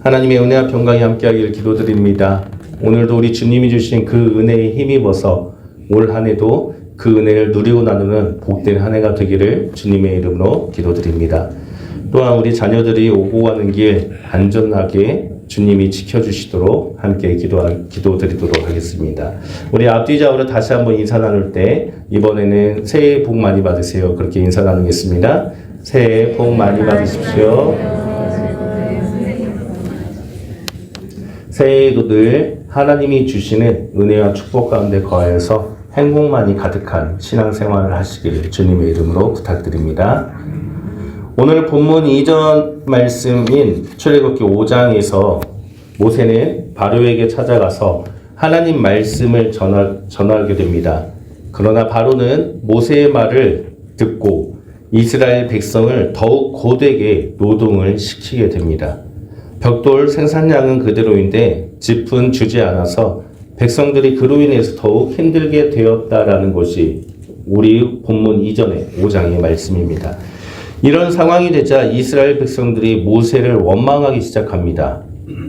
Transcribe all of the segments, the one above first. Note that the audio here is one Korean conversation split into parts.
하나님의 은혜와 평강이 함께하기를 기도드립니다. 오늘도 우리 주님이 주신 그 은혜에 힘입어서 올 한 해도 그 은혜를 누리고 나누는 복된 한 해가 되기를 주님의 이름으로 기도드립니다. 또한 우리 자녀들이 오고 가는 길 안전하게 주님이 지켜주시도록 함께 기도드리도록 하겠습니다. 우리 앞뒤좌우로 다시 한번 인사 나눌 때 이번에는 새해 복 많이 받으세요. 그렇게 인사 나누겠습니다. 새해 복 많이 받으십시오. 새해에도 늘 하나님이 주시는 은혜와 축복 가운데 거하여서 행복만이 가득한 신앙생활을 하시기를 주님의 이름으로 부탁드립니다. 오늘 본문 이전 말씀인 출애굽기 5장에서 모세는 바로에게 찾아가서 하나님 말씀을 전하게 됩니다. 그러나 바로는 모세의 말을 듣고 이스라엘 백성을 더욱 고되게 노동을 시키게 됩니다. 벽돌 생산량은 그대로인데 짚은 주지 않아서 백성들이 그로 인해서 더욱 힘들게 되었다라는 것이 우리 본문 이전의 5장의 말씀입니다. 이런 상황이 되자 이스라엘 백성들이 모세를 원망하기 시작합니다.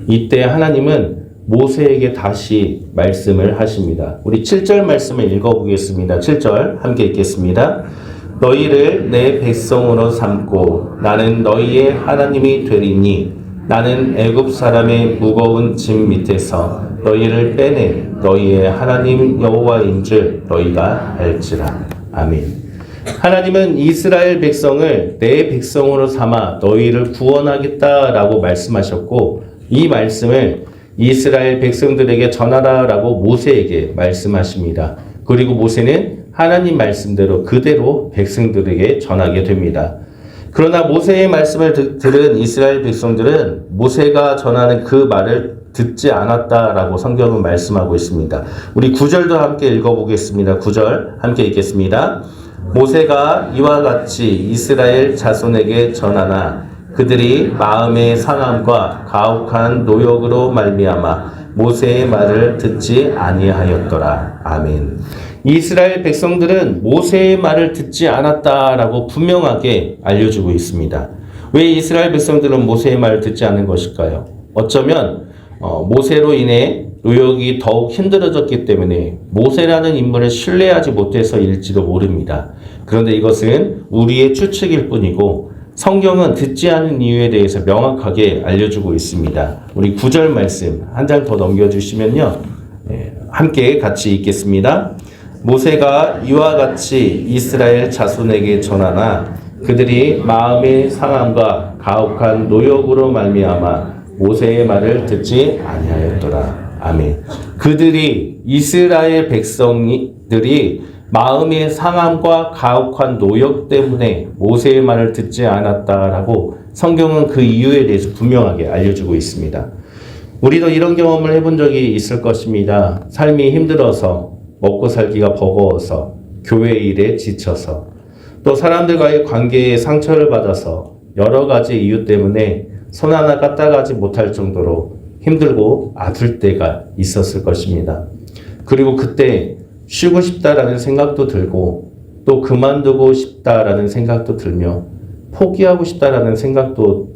이때 하나님은 모세에게 다시 말씀을 하십니다. 우리 7절 말씀을 읽어보겠습니다. 7절 함께 읽겠습니다. 너희를 내 백성으로 삼고 나는 너희의 하나님이 되리니 나는 애굽 사람의 무거운 짐 밑에서 너희를 빼내 너희의 하나님 여호와인 줄 너희가 알지라. 아멘. 하나님은 이스라엘 백성을 내 백성으로 삼아 너희를 구원하겠다라고 말씀하셨고 이 말씀을 이스라엘 백성들에게 전하라라고 모세에게 말씀하십니다. 그리고 모세는 하나님 말씀대로 그대로 백성들에게 전하게 됩니다. 그러나 모세의 말씀을 들은 이스라엘 백성들은 모세가 전하는 그 말을 듣지 않았다라고 성경은 말씀하고 있습니다. 우리 9절도 함께 읽어보겠습니다. 9절 함께 읽겠습니다. 모세가 이와 같이 이스라엘 자손에게 전하나 그들이 마음의 상함과 가혹한 노역으로 말미암아 모세의 말을 듣지 아니하였더라. 아멘. 이스라엘 백성들은 모세의 말을 듣지 않았다라고 분명하게 알려주고 있습니다. 왜 이스라엘 백성들은 모세의 말을 듣지 않은 것일까요? 어쩌면 모세로 인해 노역이 더욱 힘들어졌기 때문에 모세라는 인물을 신뢰하지 못해서일지도 모릅니다. 그런데 이것은 우리의 추측일 뿐이고 성경은 듣지 않은 이유에 대해서 명확하게 알려주고 있습니다. 우리 9절 말씀 한 장 더 넘겨주시면요. 함께 같이 읽겠습니다. 모세가 이와 같이 이스라엘 자손에게 전하나 그들이 마음의 상함과 가혹한 노역으로 말미암아 모세의 말을 듣지 아니하였더라. 아멘. 그들이 이스라엘 백성들이 마음의 상함과 가혹한 노역 때문에 모세의 말을 듣지 않았다라고 성경은 그 이유에 대해서 분명하게 알려주고 있습니다. 우리도 이런 경험을 해본 적이 있을 것입니다. 삶이 힘들어서 먹고 살기가 버거워서 교회 일에 지쳐서 또 사람들과의 관계에 상처를 받아서 여러 가지 이유 때문에 손 하나 까딱하지 못할 정도로 힘들고 아플 때가 있었을 것입니다. 그리고 그때 쉬고 싶다라는 생각도 들고 또 그만두고 싶다라는 생각도 들며 포기하고 싶다라는 생각도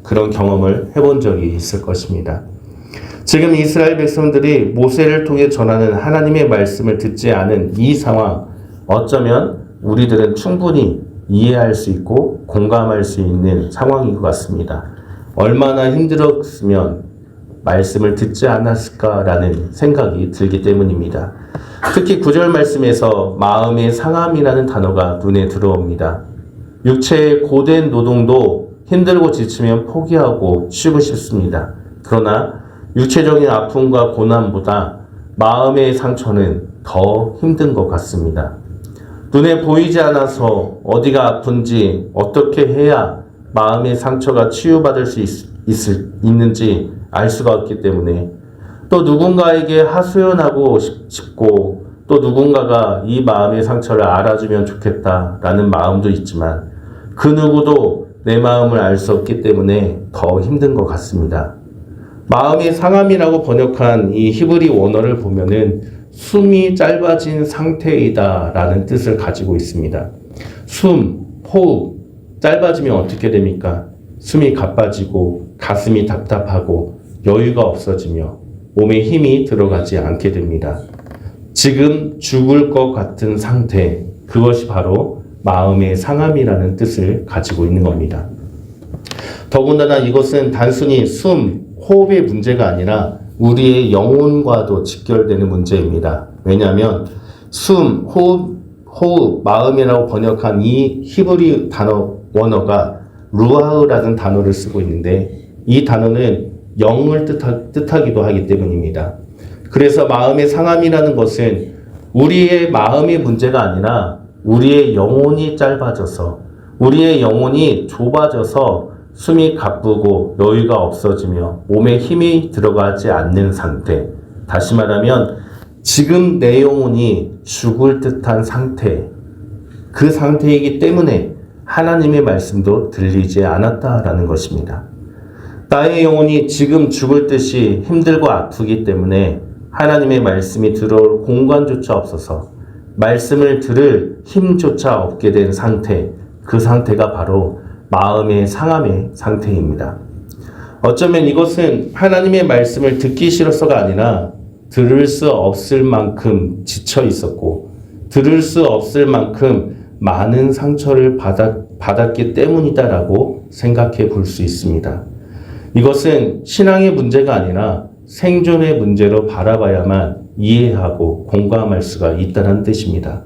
그런 경험을 해본 적이 있을 것입니다. 지금 이스라엘 백성들이 모세를 통해 전하는 하나님의 말씀을 듣지 않은 이 상황, 어쩌면 우리들은 충분히 이해할 수 있고 공감할 수 있는 상황인 것 같습니다. 얼마나 힘들었으면 말씀을 듣지 않았을까라는 생각이 들기 때문입니다. 특히 9절 말씀에서 마음의 상함이라는 단어가 눈에 들어옵니다. 육체의 고된 노동도 힘들고 지치면 포기하고 쉬고 싶습니다. 그러나 육체적인 아픔과 고난보다 마음의 상처는 더 힘든 것 같습니다. 눈에 보이지 않아서 어디가 아픈지 어떻게 해야 마음의 상처가 치유받을 수 있는지 알 수가 없기 때문에 또 누군가에게 하소연하고 싶고 또 누군가가 이 마음의 상처를 알아주면 좋겠다라는 마음도 있지만 그 누구도 내 마음을 알 수 없기 때문에 더 힘든 것 같습니다. 마음의 상함이라고 번역한 이 히브리 원어를 보면은 숨이 짧아진 상태이다 라는 뜻을 가지고 있습니다. 숨, 호흡, 짧아지면 어떻게 됩니까? 숨이 가빠지고 가슴이 답답하고 여유가 없어지며 몸에 힘이 들어가지 않게 됩니다. 지금 죽을 것 같은 상태, 그것이 바로 마음의 상함이라는 뜻을 가지고 있는 겁니다. 더군다나 이것은 단순히 숨, 호흡의 문제가 아니라 우리의 영혼과도 직결되는 문제입니다. 왜냐하면 숨, 호흡, 마음이라고 번역한 이 히브리 단어 원어가 루아흐라는 단어를 쓰고 있는데 이 단어는 영을 뜻하기도 하기 때문입니다. 그래서 마음의 상함이라는 것은 우리의 마음의 문제가 아니라 우리의 영혼이 짧아져서 우리의 영혼이 좁아져서 숨이 가쁘고 여유가 없어지며 몸에 힘이 들어가지 않는 상태. 다시 말하면 지금 내 영혼이 죽을 듯한 상태. 그 상태이기 때문에 하나님의 말씀도 들리지 않았다라는 것입니다. 나의 영혼이 지금 죽을 듯이 힘들고 아프기 때문에 하나님의 말씀이 들어올 공간조차 없어서 말씀을 들을 힘조차 없게 된 상태, 그 상태가 바로 마음의 상함의 상태입니다. 어쩌면 이것은 하나님의 말씀을 듣기 싫어서가 아니라 들을 수 없을 만큼 지쳐 있었고 들을 수 없을 만큼 많은 상처를 받았기 때문이다라고 생각해 볼 수 있습니다. 이것은 신앙의 문제가 아니라 생존의 문제로 바라봐야만 이해하고 공감할 수가 있다는 뜻입니다.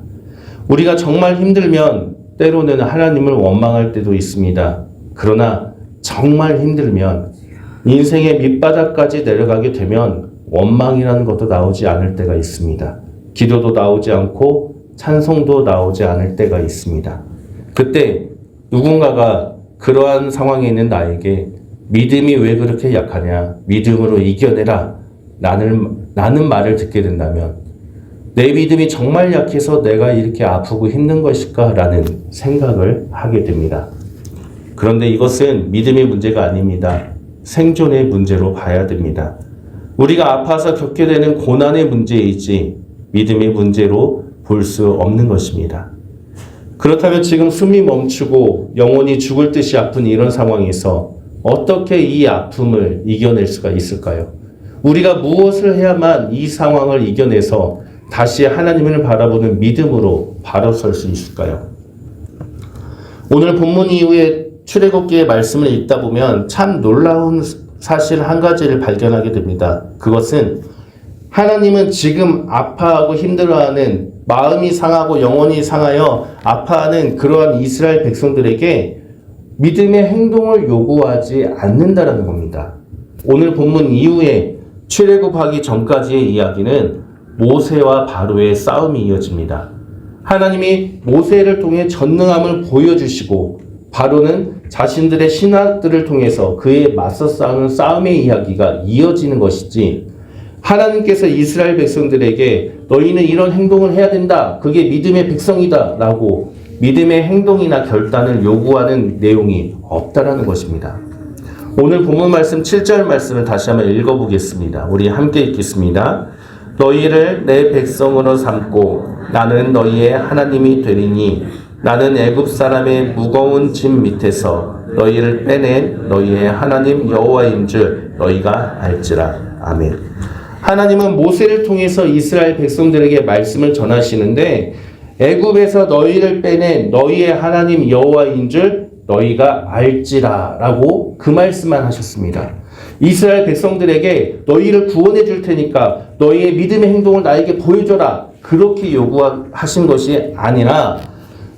우리가 정말 힘들면 때로는 하나님을 원망할 때도 있습니다. 그러나 정말 힘들면 인생의 밑바닥까지 내려가게 되면 원망이라는 것도 나오지 않을 때가 있습니다. 기도도 나오지 않고 찬송도 나오지 않을 때가 있습니다. 그때 누군가가 그러한 상황에 있는 나에게 믿음이 왜 그렇게 약하냐? 믿음으로 이겨내라. 라는 말을 듣게 된다면 내 믿음이 정말 약해서 내가 이렇게 아프고 힘든 것일까? 라는 생각을 하게 됩니다. 그런데 이것은 믿음의 문제가 아닙니다. 생존의 문제로 봐야 됩니다. 우리가 아파서 겪게 되는 고난의 문제이지 믿음의 문제로 볼 수 없는 것입니다. 그렇다면 지금 숨이 멈추고 영혼이 죽을 듯이 아픈 이런 상황에서 어떻게 이 아픔을 이겨낼 수가 있을까요? 우리가 무엇을 해야만 이 상황을 이겨내서 다시 하나님을 바라보는 믿음으로 바로 설 수 있을까요? 오늘 본문 이후에 출애굽기의 말씀을 읽다 보면 참 놀라운 사실 한 가지를 발견하게 됩니다. 그것은 하나님은 지금 아파하고 힘들어하는 마음이 상하고 영혼이 상하여 아파하는 그러한 이스라엘 백성들에게 믿음의 행동을 요구하지 않는다라는 겁니다. 오늘 본문 이후에 출애굽하기 전까지의 이야기는 모세와 바로의 싸움이 이어집니다. 하나님이 모세를 통해 전능함을 보여주시고 바로는 자신들의 신하들을 통해서 그에 맞서 싸우는 싸움의 이야기가 이어지는 것이지 하나님께서 이스라엘 백성들에게 너희는 이런 행동을 해야 된다. 그게 믿음의 백성이다. 라고 믿음의 행동이나 결단을 요구하는 내용이 없다라는 것입니다. 오늘 본문 말씀 7절 말씀을 다시 한번 읽어보겠습니다. 우리 함께 읽겠습니다. 너희를 내 백성으로 삼고 나는 너희의 하나님이 되리니 나는 애굽 사람의 무거운 짐 밑에서 너희를 빼낸 너희의 하나님 여호와인 줄 너희가 알지라. 아멘. 하나님은 모세를 통해서 이스라엘 백성들에게 말씀을 전하시는데 애굽에서 너희를 빼낸 너희의 하나님 여호와인 줄 너희가 알지라 라고 그 말씀만 하셨습니다. 이스라엘 백성들에게 너희를 구원해 줄 테니까 너희의 믿음의 행동을 나에게 보여줘라. 그렇게 요구하신 것이 아니라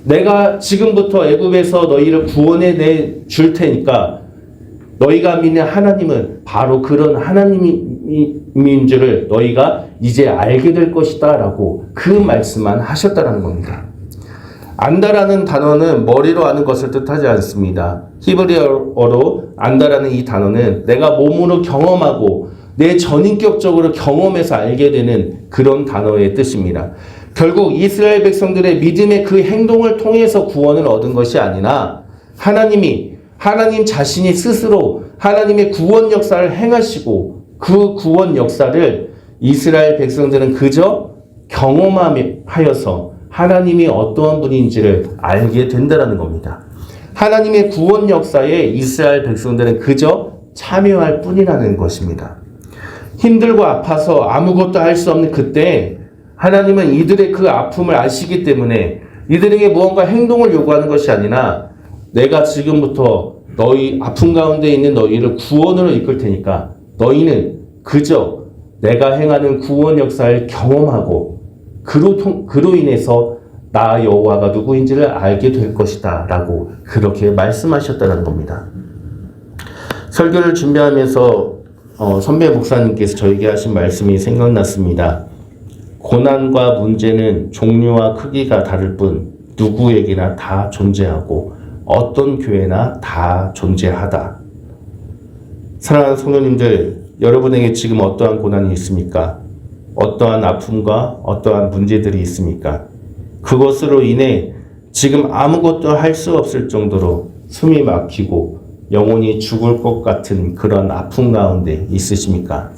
내가 지금부터 애굽에서 너희를 구원해 줄 테니까 너희가 믿는 하나님은 바로 그런 하나님인 줄을 너희가 이제 알게 될 것이다 라고 그 말씀만 하셨다는 겁니다. 안다라는 단어는 머리로 아는 것을 뜻하지 않습니다. 히브리어로 안다라는 이 단어는 내가 몸으로 경험하고 내 전인격적으로 경험해서 알게 되는 그런 단어의 뜻입니다. 결국 이스라엘 백성들의 믿음의 그 행동을 통해서 구원을 얻은 것이 아니라 하나님 자신이 스스로 하나님의 구원 역사를 행하시고 그 구원 역사를 이스라엘 백성들은 그저 경험하여서 하나님이 어떠한 분인지를 알게 된다는 겁니다. 하나님의 구원 역사에 이스라엘 백성들은 그저 참여할 뿐이라는 것입니다. 힘들고 아파서 아무것도 할 수 없는 그때 하나님은 이들의 그 아픔을 아시기 때문에 이들에게 무언가 행동을 요구하는 것이 아니라 내가 지금부터 너희 아픔 가운데 있는 너희를 구원으로 이끌 테니까 너희는 그저 내가 행하는 구원 역사를 경험하고 그로 인해서 나 여호와가 누구인지를 알게 될 것이다 라고 그렇게 말씀하셨다는 겁니다. 설교를 준비하면서 선배 목사님께서 저에게 하신 말씀이 생각났습니다. 고난과 문제는 종류와 크기가 다를 뿐 누구에게나 다 존재하고 어떤 교회나 다 존재하다. 사랑하는 성도님들, 여러분에게 지금 어떠한 고난이 있습니까? 어떠한 아픔과 어떠한 문제들이 있습니까? 그것으로 인해 지금 아무것도 할 수 없을 정도로 숨이 막히고 영혼이 죽을 것 같은 그런 아픔 가운데 있으십니까?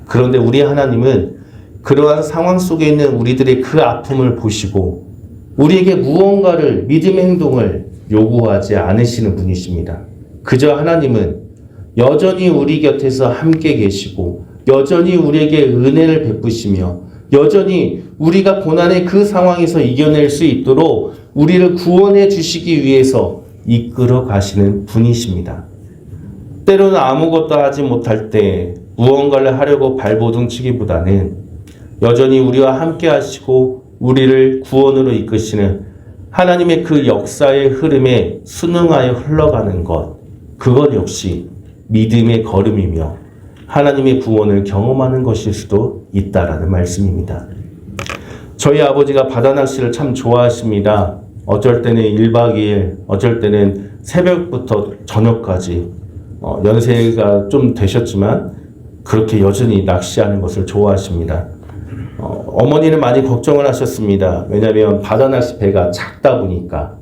그런데 우리 하나님은 그러한 상황 속에 있는 우리들의 그 아픔을 보시고 우리에게 무언가를 믿음의 행동을 요구하지 않으시는 분이십니다. 그저 하나님은 여전히 우리 곁에서 함께 계시고 여전히 우리에게 은혜를 베푸시며 여전히 우리가 고난의 그 상황에서 이겨낼 수 있도록 우리를 구원해 주시기 위해서 이끌어 가시는 분이십니다. 때로는 아무것도 하지 못할 때 무언가를 하려고 발버둥치기보다는 여전히 우리와 함께 하시고 우리를 구원으로 이끄시는 하나님의 그 역사의 흐름에 순응하여 흘러가는 것, 그것 역시 믿음의 걸음이며 하나님의 구원을 경험하는 것일 수도 있다라는 말씀입니다. 저희 아버지가 바다 낚시를 참 좋아하십니다. 어쩔 때는 1박 2일, 어쩔 때는 새벽부터 저녁까지 연세가 좀 되셨지만 그렇게 여전히 낚시하는 것을 좋아하십니다. 어머니는 많이 걱정을 하셨습니다. 왜냐하면 바다 낚시 배가 작다 보니까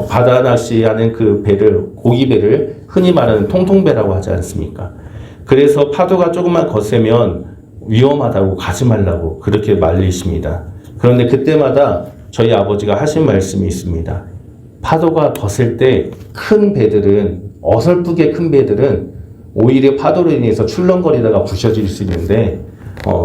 바다 낚시하는 그 배를, 고기배를 흔히 말하는 통통배라고 하지 않습니까? 그래서 파도가 조금만 거세면 위험하다고 가지 말라고 그렇게 말리십니다. 그런데 그때마다 저희 아버지가 하신 말씀이 있습니다. 파도가 거셀 때 큰 배들은, 어설프게 큰 배들은 오히려 파도로 인해서 출렁거리다가 부셔질 수 있는데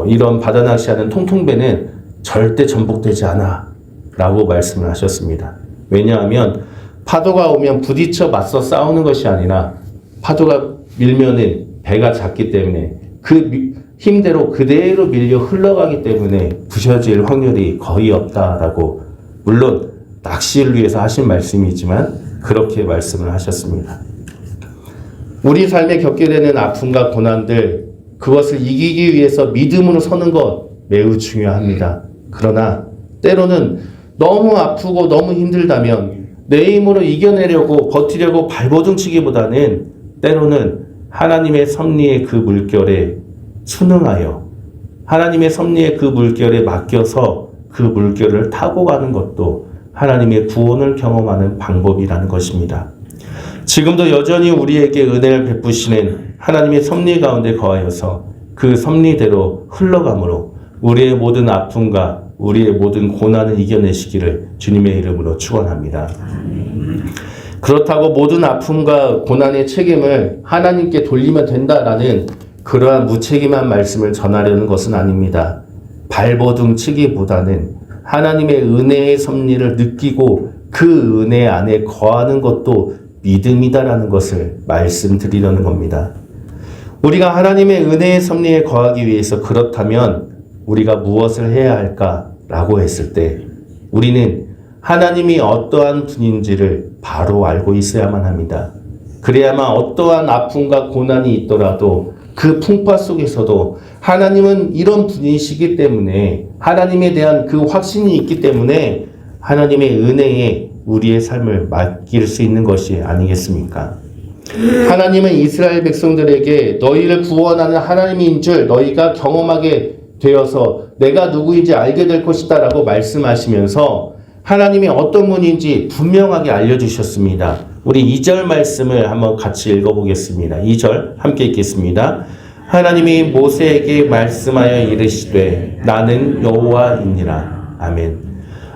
이런 바다 낚시하는 통통배는 절대 전복되지 않아 라고 말씀을 하셨습니다. 왜냐하면 파도가 오면 부딪혀 맞서 싸우는 것이 아니라 파도가 밀면은 배가 작기 때문에 그 힘대로 그대로 밀려 흘러가기 때문에 부셔질 확률이 거의 없다라고, 물론 낚시를 위해서 하신 말씀이지만 그렇게 말씀을 하셨습니다. 우리 삶에 겪게 되는 아픔과 고난들, 그것을 이기기 위해서 믿음으로 서는 것 매우 중요합니다. 그러나 때로는 너무 아프고 너무 힘들다면 내 힘으로 이겨내려고 버티려고 발버둥치기보다는 때로는 하나님의 섭리의 그 물결에 순응하여 하나님의 섭리의 그 물결에 맡겨서 그 물결을 타고 가는 것도 하나님의 구원을 경험하는 방법이라는 것입니다. 지금도 여전히 우리에게 은혜를 베푸시는 하나님의 섭리 가운데 거하여서 그 섭리대로 흘러감으로 우리의 모든 아픔과 우리의 모든 고난을 이겨내시기를 주님의 이름으로 축원합니다. 그렇다고 모든 아픔과 고난의 책임을 하나님께 돌리면 된다라는 그러한 무책임한 말씀을 전하려는 것은 아닙니다. 발버둥 치기보다는 하나님의 은혜의 섭리를 느끼고 그 은혜 안에 거하는 것도 믿음이다라는 것을 말씀드리려는 겁니다. 우리가 하나님의 은혜의 섭리에 거하기 위해서 그렇다면 우리가 무엇을 해야 할까라고 했을 때 우리는 하나님이 어떠한 분인지를 바로 알고 있어야만 합니다. 그래야만 어떠한 아픔과 고난이 있더라도 그 풍파 속에서도 하나님은 이런 분이시기 때문에, 하나님에 대한 그 확신이 있기 때문에 하나님의 은혜에 우리의 삶을 맡길 수 있는 것이 아니겠습니까? 하나님은 이스라엘 백성들에게 너희를 구원하는 하나님인 줄 너희가 경험하게 되어서 내가 누구인지 알게 될 것이다 라고 말씀하시면서 하나님이 어떤 분인지 분명하게 알려주셨습니다. 우리 2절 말씀을 한번 같이 읽어보겠습니다. 2절 함께 읽겠습니다. 하나님이 모세에게 말씀하여 이르시되 나는 여호와이니라. 아멘.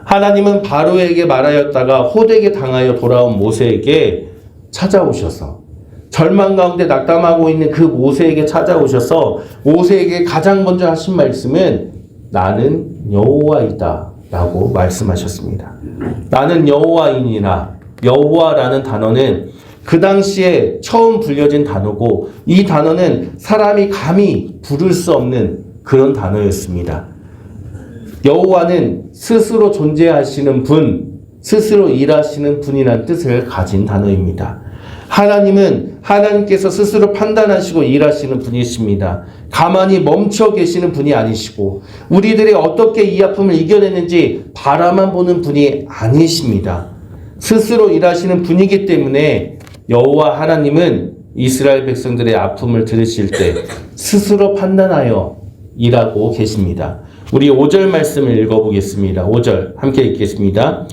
하나님은 바로에게 말하였다가 호되게 당하여 돌아온 모세에게 찾아오셔서 절망 가운데 낙담하고 있는 그 모세에게 찾아오셔서 모세에게 가장 먼저 하신 말씀은 나는 여호와이다 라고 말씀하셨습니다. 나는 여호와이니라. 여호와라는 단어는 그 당시에 처음 불려진 단어고 이 단어는 사람이 감히 부를 수 없는 그런 단어였습니다. 여호와는 스스로 존재하시는 분, 스스로 일하시는 분이라는 뜻을 가진 단어입니다. 하나님은 하나님께서 스스로 판단하시고 일하시는 분이십니다. 가만히 멈춰 계시는 분이 아니시고 우리들이 어떻게 이 아픔을 이겨내는지 바라만 보는 분이 아니십니다. 스스로 일하시는 분이기 때문에 여호와 하나님은 이스라엘 백성들의 아픔을 들으실 때 스스로 판단하여 일하고 계십니다. 우리 5절 말씀을 읽어보겠습니다. 5절 함께 읽겠습니다.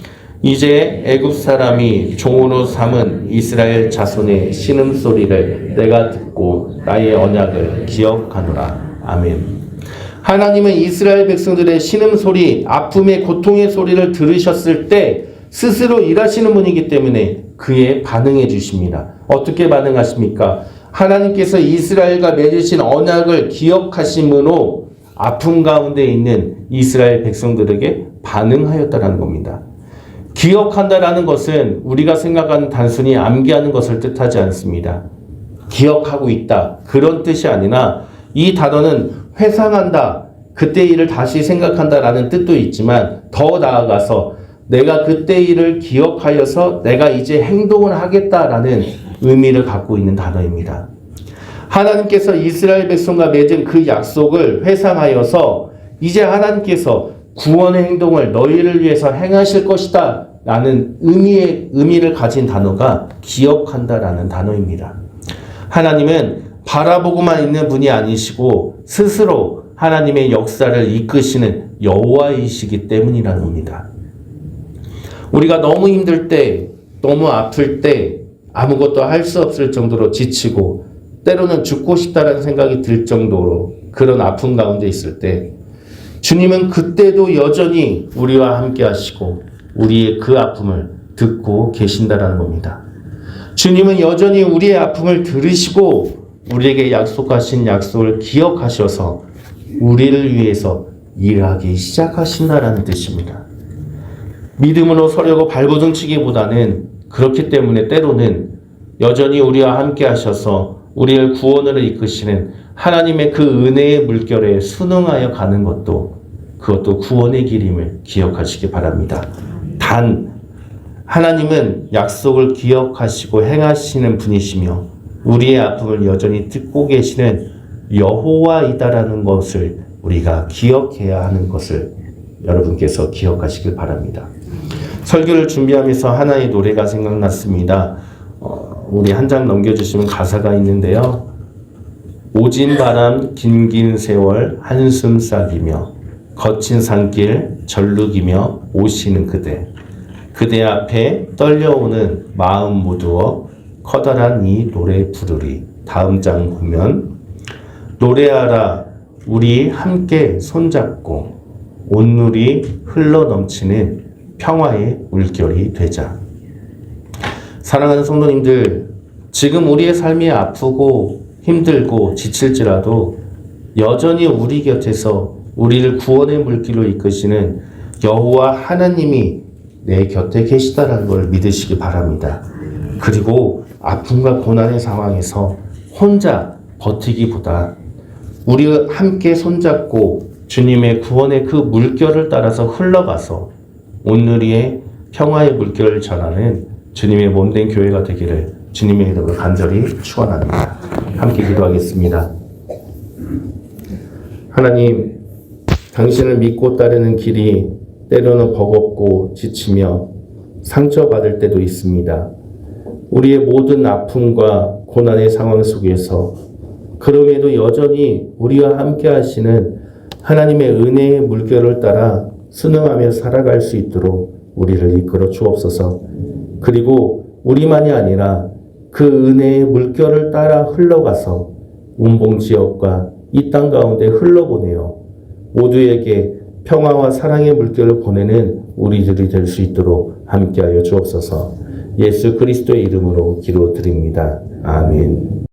이제 애굽 사람이 종으로 삼은 이스라엘 자손의 신음소리를 내가 듣고 나의 언약을 기억하노라. 아멘. 하나님은 이스라엘 백성들의 신음소리, 아픔의 고통의 소리를 들으셨을 때 스스로 일하시는 분이기 때문에 그에 반응해 주십니다. 어떻게 반응하십니까? 하나님께서 이스라엘과 맺으신 언약을 기억하심으로 아픔 가운데 있는 이스라엘 백성들에게 반응하였다라는 겁니다. 기억한다라는 것은 우리가 생각하는 단순히 암기하는 것을 뜻하지 않습니다. 기억하고 있다. 그런 뜻이 아니라 이 단어는 회상한다. 그때 일을 다시 생각한다라는 뜻도 있지만 더 나아가서 내가 그때 일을 기억하여서 내가 이제 행동을 하겠다라는 의미를 갖고 있는 단어입니다. 하나님께서 이스라엘 백성과 맺은 그 약속을 회상하여서 이제 하나님께서 구원의 행동을 너희를 위해서 행하실 것이다 라는 의미를 가진 단어가 기억한다라는 단어입니다. 하나님은 바라보고만 있는 분이 아니시고 스스로 하나님의 역사를 이끄시는 여호와이시기 때문이라는 겁니다. 우리가 너무 힘들 때, 너무 아플 때 아무것도 할 수 없을 정도로 지치고 때로는 죽고 싶다라는 생각이 들 정도로 그런 아픔 가운데 있을 때 주님은 그때도 여전히 우리와 함께 하시고 우리의 그 아픔을 듣고 계신다라는 겁니다. 주님은 여전히 우리의 아픔을 들으시고 우리에게 약속하신 약속을 기억하셔서 우리를 위해서 일하기 시작하신다라는 뜻입니다. 믿음으로 서려고 발버둥치기보다는 그렇기 때문에 때로는 여전히 우리와 함께 하셔서 우리를 구원으로 이끄시는 하나님의 그 은혜의 물결에 순응하여 가는 그것도 구원의 길임을 기억하시기 바랍니다. 단 하나님은 약속을 기억하시고 행하시는 분이시며 우리의 아픔을 여전히 듣고 계시는 여호와이다라는 것을 우리가 기억해야 하는 것을 여러분께서 기억하시길 바랍니다. 설교를 준비하면서 하나의 노래가 생각났습니다. 우리 한 장 넘겨주시면 가사가 있는데요. 오진 바람 긴긴 세월 한숨 싹이며 거친 산길 절룩이며 오시는 그대 앞에 떨려오는 마음 모두어 커다란 이 노래 부르리. 다음 장 보면 노래하라 우리 함께 손잡고 온누리 흘러넘치는 평화의 물결이 되자. 사랑하는 성도님들, 지금 우리의 삶이 아프고 힘들고 지칠지라도 여전히 우리 곁에서 우리를 구원의 물길로 이끄시는 여호와 하나님이 내 곁에 계시다라는 걸 믿으시기 바랍니다. 그리고 아픔과 고난의 상황에서 혼자 버티기보다 우리가 함께 손잡고 주님의 구원의 그 물결을 따라서 흘러가서 온누리의 평화의 물결을 전하는 주님의 몸된 교회가 되기를 주님의 이름으로 간절히 축원합니다. 함께 기도하겠습니다. 하나님, 당신을 믿고 따르는 길이 때로는 버겁고 지치며 상처받을 때도 있습니다. 우리의 모든 아픔과 고난의 상황 속에서 그럼에도 여전히 우리와 함께 하시는 하나님의 은혜의 물결을 따라 순응하며 살아갈 수 있도록 우리를 이끌어 주옵소서. 그리고 우리만이 아니라 그 은혜의 물결을 따라 흘러가서 운봉 지역과 이 땅 가운데 흘러보내어 모두에게 평화와 사랑의 물결을 보내는 우리들이 될 수 있도록 함께하여 주옵소서. 예수 그리스도의 이름으로 기도드립니다. 아멘.